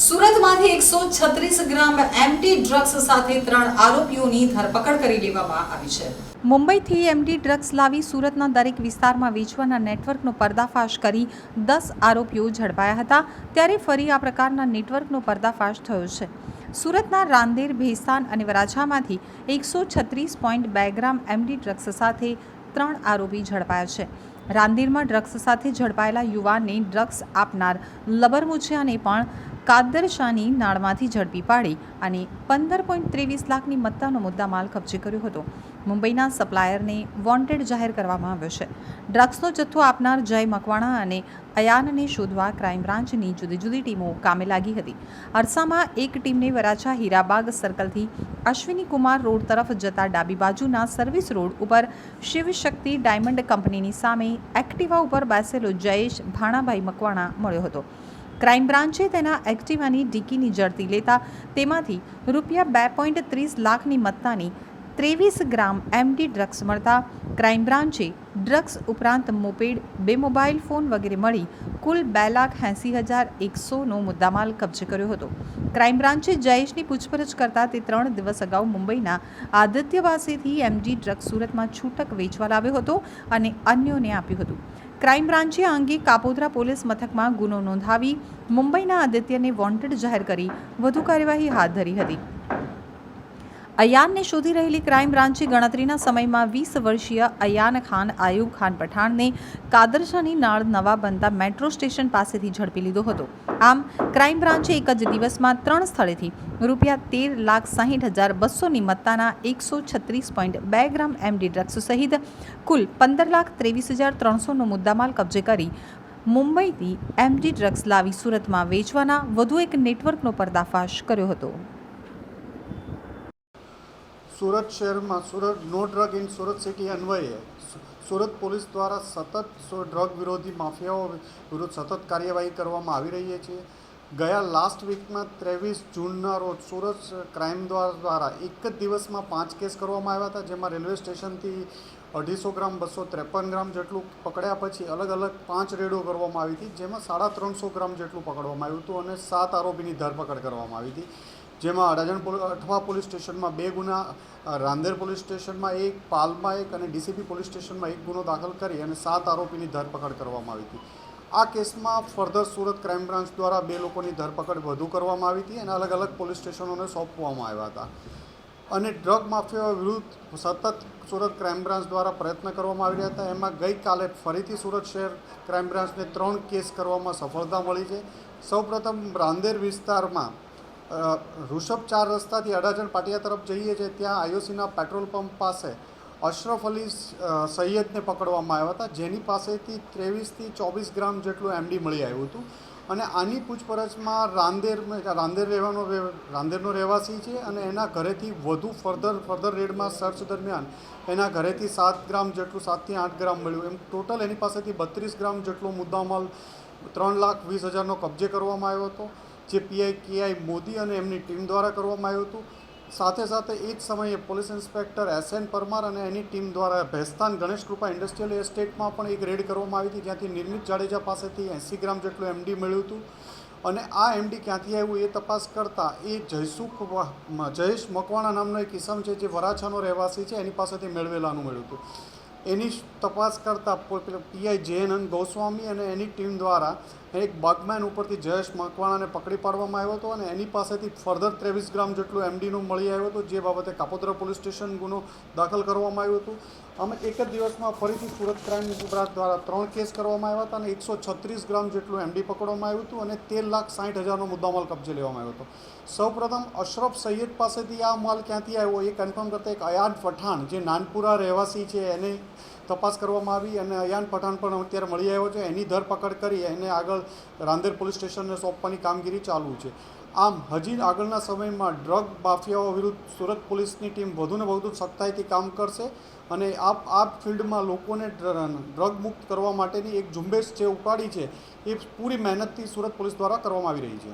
સુરતમાંથી 136 ગ્રામ MD drugs સાથે 3 આરોપીઓની ધરપકડ કરી લેવામાં આવી છે। મુંબઈથી એમડી ડ્રગ્સ લાવી સુરતના દરેક વિસ્તારમાં વેચવાના નેટવર્કનો પર્દાફાશ કરી 10 આરોપીઓ ઝડપાયા હતા। ત્યારે ફરી આ પ્રકારના નેટવર્કનો પર્દાફાશ થયો છે। સુરતના રાંદેર, ભેસ્તાન અને વરાછામાંથી 136.2 ગ્રામ એમડી ડ્રગ્સ સાથે 3 આરોપી ઝડપાયા છે। રાંદેરમાં ડ્રગ્સ સાથે ઝડપાયેલા યુવાનને ડ્રગ્સ આપનાર લબરમુછિયાને પણ કાદરશાની નાળમાંથી ઝડપી પાડી અને 15.23 લાખની મત્તાનો મુદ્દામાલ કબજે કર્યો હતો। મુંબઈના સપ્લાયરને વોન્ટેડ જાહેર કરવામાં આવ્યો છે। ડ્રગ્સનો જથ્થો આપનાર જય મકવાણા અને અયાનને શોધવા ક્રાઇમ બ્રાન્ચની જુદી જુદી ટીમો કામે લાગી હતી। અરસામાં એક ટીમને વરાછા હીરાબાગ સર્કલથી અશ્વિની કુમાર રોડ તરફ જતા ડાબી બાજુના સર્વિસ રોડ ઉપર શિવશક્તિ ડાયમંડ કંપનીની સામે એક્ટિવા ઉપર બેસેલો જયેશ ભાણાભાઈ મકવાણા મળ્યો હતો। ક્રાઇમ બ્રાન્ચે તેના એક્ટિવાની ડીકીની ઝડપી લેતા તેમાંથી ₹2.30 લાખની મત્તાની 23 ગ્રામ એમડી ડ્રગ્સ મળતા ક્રાઇમ બ્રાન્ચે ડ્રગ્સ ઉપરાંત મોપેડ, 2 મોબાઈલ ફોન વગેરે મળી કુલ 2,80,100નો મુદ્દામાલ કબજે કર્યો હતો। ક્રાઇમ બ્રાન્ચે જયેશની પૂછપરછ કરતા તે 3 દિવસ અગાઉ મુંબઈના આદિત્ય પાસેથી એમડી ડ્રગ્સ સુરતમાં છૂટક વેચવા લાવ્યો હતો અને અન્યોને આપ્યું હતું। ક્રાઇમ બ્રાન્ચે આ અંગે કાપોદ્રા પોલીસ મથકમાં ગુનો નોંધાવી મુંબઈના આદિત્યને વોન્ટેડ જાહેર કરી વધુ કાર્યવાહી હાથ ધરી હતી। અયાનને શોધી રહેલી ક્રાઇમ બ્રાન્ચે ગણતરીના સમયમાં 20 વર્ષીય અયાન ખાન આયુબ ખાન પઠાણને કાદરશાની નાળ નવા બનતા મેટ્રો સ્ટેશન પાસેથી ઝડપી લીધો હતો। આમ ક્રાઇમ બ્રાન્ચે એક જ દિવસમાં 3 સ્થળેથી ₹13,60,200ની મત્તાના 136.2 ગ્રામ એમડી ડ્રગ્સ સહિત કુલ 15,23,300નો મુદ્દામાલ કબજે કરી મુંબઈથી એમડી ડ્રગ્સ લાવી સુરતમાં વેચવાના વધુ એક નેટવર્કનો પર્દાફાશ કર્યો હતો। સુરત શહેરમાં સુરત નો ડ્રગ ઇન સુરત સિટી અન્વયે સુરત પોલીસ દ્વારા સતત ડ્રગ વિરોધી માફિયાઓ વિરુદ્ધ સતત કાર્યવાહી કરવામાં આવી રહી છે। ગયા લાસ્ટ વીકમાં 23 જૂનના રોજ સુરત ક્રાઇમ દ્વારા એક જ દિવસમાં 5 કેસ કરવામાં આવ્યા હતા, જેમાં રેલવે સ્ટેશનથી 250 ગ્રામ 253 ગ્રામ જેટલું પકડ્યા પછી અલગ અલગ 5 રેડો કરવામાં આવી હતી, જેમાં 350 ગ્રામ જેટલું પકડવામાં આવ્યું હતું અને 7 આરોપીની ધરપકડ કરવામાં આવી હતી, જેમાં અઠવા પોલીસ સ્ટેશનમાં 2 ગુના, રાંદેર પોલીસ સ્ટેશનમાં 1, પાલમાં 1 અને ડીસીપી પોલીસ સ્ટેશનમાં 1 ગુનો દાખલ કરી અને 7 આરોપીની ધરપકડ કરવામાં આવી હતી। આ કેસમાં ફર્ધર સુરત ક્રાઇમ બ્રાન્ચ દ્વારા 2 લોકોની ધરપકડ વધુ કરવામાં આવી હતી અને અલગ અલગ પોલીસ સ્ટેશનોને સોંપવામાં આવ્યા હતા અને ડ્રગ માફિયાઓ વિરુદ્ધ સતત સુરત ક્રાઇમ બ્રાન્ચ દ્વારા પ્રયત્ન કરવામાં આવી રહ્યા હતા। એમાં ગઈકાલે ફરીથી સુરત શહેર ક્રાઇમ બ્રાન્ચને 3 કેસ કરવામાં સફળતા મળી છે। સૌપ્રથમ રાંદેર વિસ્તારમાં ઋષભ 4 રસ્તાથી અડાજણ પાટિયા તરફ જઈએ છીએ, ત્યાં આઈઓસીના પેટ્રોલ પંપ પાસે અશરફ અલી સૈયદને પકડવામાં આવ્યા હતા, જેની પાસેથી 23થી 24 ગ્રામ જેટલું એમડી મળી આવ્યું હતું અને આની પૂછપરછમાં રાંદેરનો રહેવાસી છે અને એના ઘરેથી વધુ ફર્ધર રેડમાં સર્ચ દરમિયાન એના ઘરેથી 7 ગ્રામ જેટલું 7 થી 8 ગ્રામ મળ્યું। એમ ટોટલ એની પાસેથી 32 ગ્રામ જેટલો મુદ્દામાલ 3,20,000નો કબજે કરવામાં આવ્યો હતો, જે પીઆઈ કેઆઈ મોદી અને એમની ટીમ દ્વારા કરવામાં આવ્યું હતું। સાથે સાથે એ જ સમયે પોલીસ ઇન્સ્પેક્ટર SN પરમાર અને એની ટીમ દ્વારા ભેસ્તાન ગણેશ કૃપા ઇન્ડસ્ટ્રીયલ એસ્ટેટમાં પણ એક રેડ કરવામાં આવી હતી, જ્યાંથી નિર્મિત જાડેજા પાસેથી 80 ગ્રામ જેટલું એમડી મળ્યું હતું અને આ એમડી ક્યાંથી આવ્યું એ તપાસ કરતાં એ જયેશ મકવાણા નામનો એક ઇસમ છે, જે વરાછાનો રહેવાસી છે, એની પાસેથી મેળવેલાનું મળ્યું હતું। એની તપાસ કરતાં પીઆઈ JN ગોસ્વામી અને એની ટીમ દ્વારા એક બગમેન ઉપરથી જયેશ મકવાણાને પકડી પાડવામાં આવ્યો હતો અને એની પાસેથી ફર્ધર 23 ગ્રામ જેટલું એમડીનું મળી આવ્યું હતું, જે બાબતે કાપોદ્રા પોલીસ સ્ટેશન ગુનો દાખલ કરવામાં આવ્યો હતો। અમે એક જ દિવસમાં ફરીથી સુરત ક્રાઇમ બ્રાન્ચ દ્વારા 3 કેસ કરવામાં આવ્યા હતા અને 136 ગ્રામ જેટલું એમડી પકડવામાં આવ્યું હતું અને 13,60,000નો મુદ્દામાલ કબજે લેવામાં આવ્યો હતો। સૌપ્રથમ અશરફ સૈયદ પાસેથી આ માલ ક્યાંથી આવ્યો એ કન્ફર્મ કરતાં એક અયાન પઠાણ, જે નાનપુરા રહેવાસી છે, એને તપાસ કરવામાં આવી અને અયાન પઠાણ પણ અત્યારે મળી આવ્યો છે। એની ધરપકડ કરી એને આગળ રાંદેર પોલીસ સ્ટેશનને સોંપવાની કામગીરી ચાલુ છે। આમ હજી આગળના સમયમાં ડ્રગ માફિયાઓ વિરુદ્ધ સુરત પોલીસની ટીમ વધુને વધુ સખ્તાઈથી કામ કરશે અને આ ફિલ્ડમાં લોકોને ડ્રગ મુક્ત કરવા માટેની એક ઝુંબેશ જે ઉપાડી છે એ પૂરી મહેનતથી સુરત પોલીસ દ્વારા કરવામાં આવી રહી છે।